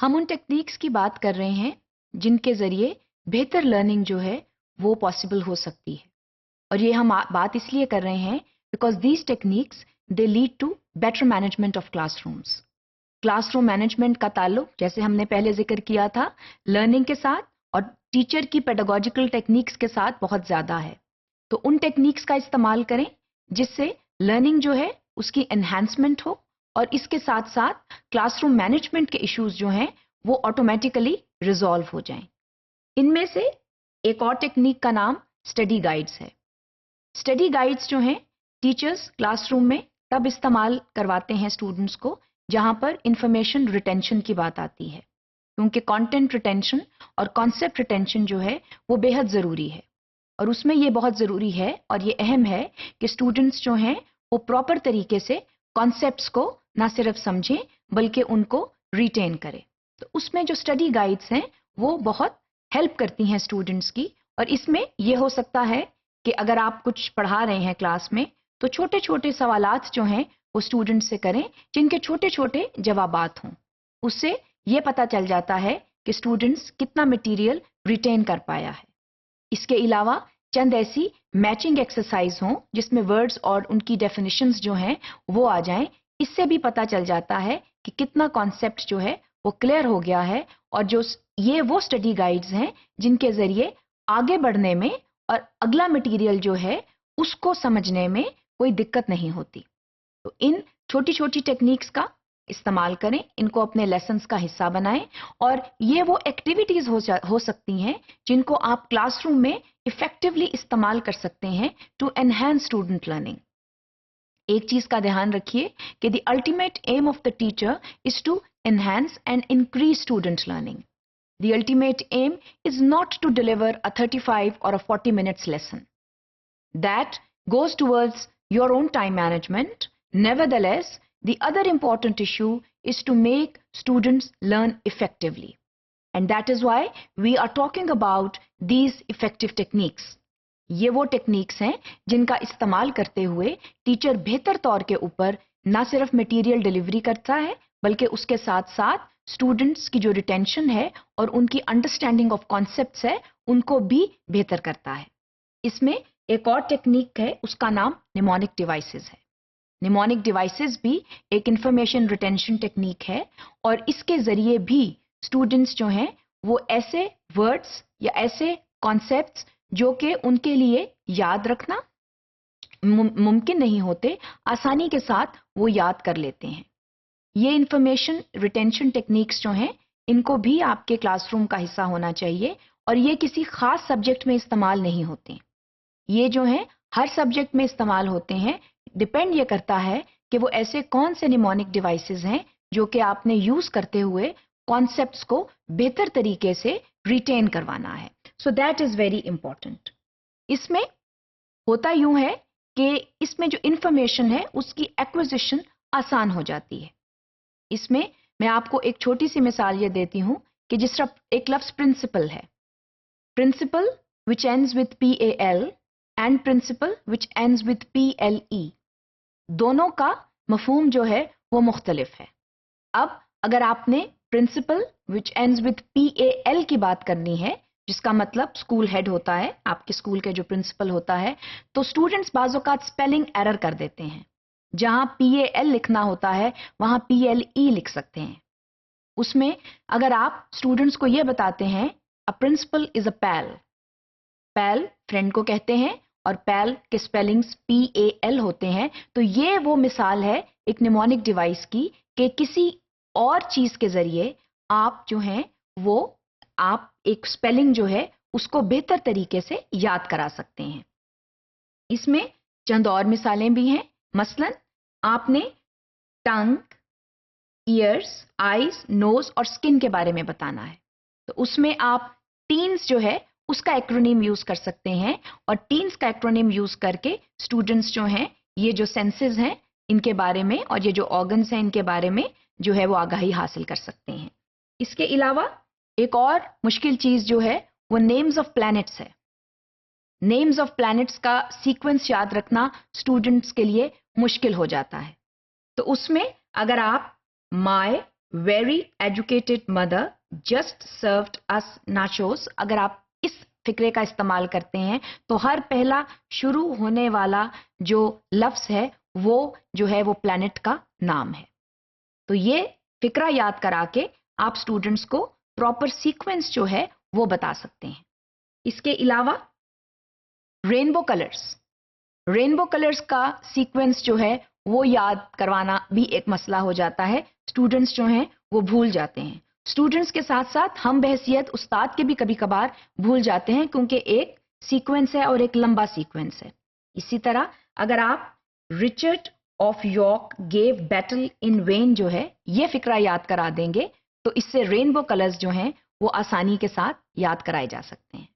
ہم ان ٹیکنیکس کی بات کر رہے ہیں جن کے ذریعے بہتر لرننگ جو ہے وہ پاسبل ہو سکتی ہے، اور یہ ہم بات اس لیے کر رہے ہیں because these techniques they lead to better management of class rooms. Class room management کا تعلق، جیسے ہم نے پہلے ذکر کیا تھا، لرننگ کے ساتھ اور ٹیچر کی پیڈاگوجیکل ٹیکنیکس کے ساتھ بہت زیادہ ہے. تو ان ٹیکنیکس کا استعمال کریں جس سے لرننگ جو ہے اس کی انہینسمنٹ ہو، اور اس کے ساتھ ساتھ کلاس روم مینجمنٹ کے ایشوز جو ہیں وہ آٹومیٹیکلی ریزالو ہو جائیں. ان میں سے ایک اور ٹیکنیک کا نام اسٹڈی گائیڈز ہے. اسٹڈی گائیڈز جو ہیں ٹیچرز کلاس روم میں تب استعمال کرواتے ہیں اسٹوڈنٹس کو جہاں پر انفارمیشن ریٹینشن کی بات آتی ہے، کیونکہ کانٹینٹ ریٹینشن اور کانسیپٹ ریٹینشن جو ہے وہ بے حد ضروری ہے. اور اس میں یہ بہت ضروری ہے اور یہ اہم ہے کہ اسٹوڈنٹس جو ہیں وہ پراپر طریقے سے کانسیپٹس کو نہ صرف سمجھیں بلکہ ان کو ریٹین کریں. تو اس میں جو اسٹڈی گائیڈز ہیں وہ بہت ہیلپ کرتی ہیں اسٹوڈنٹس کی. اور اس میں یہ ہو سکتا ہے کہ اگر آپ کچھ پڑھا رہے ہیں کلاس میں تو چھوٹے چھوٹے سوالات جو ہیں وہ اسٹوڈنٹ سے کریں جن کے چھوٹے چھوٹے جوابات ہوں. اس سے یہ پتہ چل جاتا ہے کہ اسٹوڈنٹس کتنا مٹیریل ریٹین کر پایا ہے. اس کے علاوہ چند ایسی میچنگ ایکسرسائز ہوں جس میں ورڈز اور ان کی ڈیفینیشنز جو ہیں وہ آ جائیں. اس سے بھی پتہ چل جاتا ہے کہ کتنا کانسیپٹ جو ہے وہ کلیئر ہو گیا ہے، اور جو یہ وہ اسٹڈی گائیڈز ہیں جن کے ذریعے آگے بڑھنے میں اور اگلا مٹیریل جو ہے اس کو سمجھنے میں کوئی دقت نہیں ہوتی. تو ان چھوٹی چھوٹی ٹیکنیکس کا استعمال کریں، ان کو اپنے لیسنز کا حصہ بنائیں، اور یہ وہ ایکٹیویٹیز ہو سکتی ہیں جن کو آپ کلاس روم میں افیکٹولی استعمال کر سکتے ہیں ٹو انہینس اسٹوڈنٹ لرننگ. ایک چیز کا دھیان رکھیے کہ the ultimate aim of the teacher is to enhance and increase student learning. The ultimate aim is not to deliver a 35 or a 40 minutes lesson. That goes towards your own time management. Nevertheless, the other important issue is to make students learn effectively. And that is why we are talking about these effective techniques. یہ وہ techniques ہیں جن کا استعمال کرتے ہوئے teacher بہتر طور کے اوپر نہ صرف مٹیریل ڈلیوری کرتا ہے بلکہ اس کے ساتھ ساتھ اسٹوڈنٹس کی جو ریٹینشن ہے اور ان کی انڈرسٹینڈنگ آف کانسیپٹس ہے ان کو بھی بہتر کرتا ہے. اس میں ایک اور ٹیکنیک ہے، اس کا نام نیمونک ڈیوائسز ہے. نیمونک ڈیوائسز بھی ایک انفارمیشن ریٹینشن ٹیکنیک ہے، اور اس کے ذریعے بھی اسٹوڈنٹس جو ہیں وہ ایسے ورڈس یا ایسے کانسیپٹس جو کہ ان کے لیے یاد رکھنا ممکن نہیں ہوتے، آسانی کے ساتھ وہ یاد کر لیتے ہیں. یہ انفارمیشن ریٹینشن ٹیکنیکس جو ہیں ان کو بھی آپ کے کلاس روم کا حصہ ہونا چاہیے، اور یہ کسی خاص سبجیکٹ میں استعمال نہیں ہوتے. یہ جو ہیں ہر سبجیکٹ میں استعمال ہوتے ہیں. ڈپینڈ یہ کرتا ہے کہ وہ ایسے کون سے نیمونک ڈیوائسز ہیں جو کہ آپ نے یوز کرتے ہوئے کانسیپٹس کو بہتر طریقے سے ریٹین کروانا ہے. So that is very important. اس میں ہوتا یوں ہے کہ اس میں جو انفارمیشن ہے اس کی ایکوزیشن آسان ہو جاتی ہے. اس میں آپ کو ایک چھوٹی سی مثال یہ دیتی ہوں کہ جس طرح ایک لفظ پرنسپل ہے، principal which ends with PAL and principal which ends with PLE، دونوں کا مفہوم جو ہے وہ مختلف ہے. اب اگر آپ نے principal which ends with PAL کی بات کرنی ہے جس کا مطلب اسکول ہیڈ ہوتا ہے، آپ کے اسکول کے جو پرنسپل ہوتا ہے، تو اسٹوڈنٹس بعض اوقات اسپیلنگ ایرر کر دیتے ہیں. جہاں PAL لکھنا ہوتا ہے وہاں PLE لکھ سکتے ہیں. اس میں اگر آپ اسٹوڈنٹس کو یہ بتاتے ہیں a principal is a pal، pal friend کو کہتے ہیں اور پال کے اسپیلنگس PAL ہوتے ہیں، تو یہ وہ مثال ہے ایک نیمونک ڈیوائس کی کہ کسی اور چیز کے ذریعے آپ جو ہیں وہ آپ ایک اسپیلنگ جو ہے اس کو بہتر طریقے سے یاد کرا سکتے ہیں. اس میں چند اور مثالیں بھی ہیں. مثلا آپ نے ٹنگ، ایئرس، آئیز، نوز اور اسکن کے بارے میں بتانا ہے، تو اس میں آپ ٹینس جو ہے اس کا ایکرونیم یوز کر سکتے ہیں، اور ٹینس کا ایکرونیم یوز کر کے اسٹوڈنٹس جو ہیں یہ جو سینسز ہیں ان کے بارے میں اور یہ جو آرگنس ہیں ان کے بارے میں جو ہے وہ آگاہی حاصل کر سکتے ہیں. اس کے علاوہ ایک اور مشکل چیز جو ہے وہ نیمز آف پلانٹس ہے. نیمز آف پلانٹس کا سیکوینس یاد رکھنا اسٹوڈنٹس کے لیے مشکل ہو جاتا ہے. تو اس میں اگر آپ مائع، very educated mother just served us nachos. اگر آپ اس فکرے کا استعمال کرتے ہیں تو ہر پہلا شروع ہونے والا جو لفظ ہے وہ جو ہے وہ پلانٹ کا نام ہے. تو یہ فکرہ یاد کرا کے آپ اسٹوڈنٹس کو پراپر سیکوینس جو ہے وہ بتا سکتے ہیں. اس کے علاوہ رینبو کلرز کا سیکوینس جو ہے وہ یاد کروانا بھی ایک مسئلہ ہو جاتا ہے. اسٹوڈنٹس جو ہیں وہ بھول جاتے ہیں. اسٹوڈنٹس کے ساتھ ساتھ ہم بحیثیت استاد کے بھی کبھی کبھار بھول جاتے ہیں کیونکہ ایک سیکوینس ہے اور ایک لمبا سیکوینس ہے. اسی طرح اگر آپ Richard of York give battle in when جو ہے یہ فکرہ یاد کرا دیں گے تو اس سے رینبو کلرز جو ہیں وہ آسانی کے ساتھ یاد کرائے جا سکتے ہیں.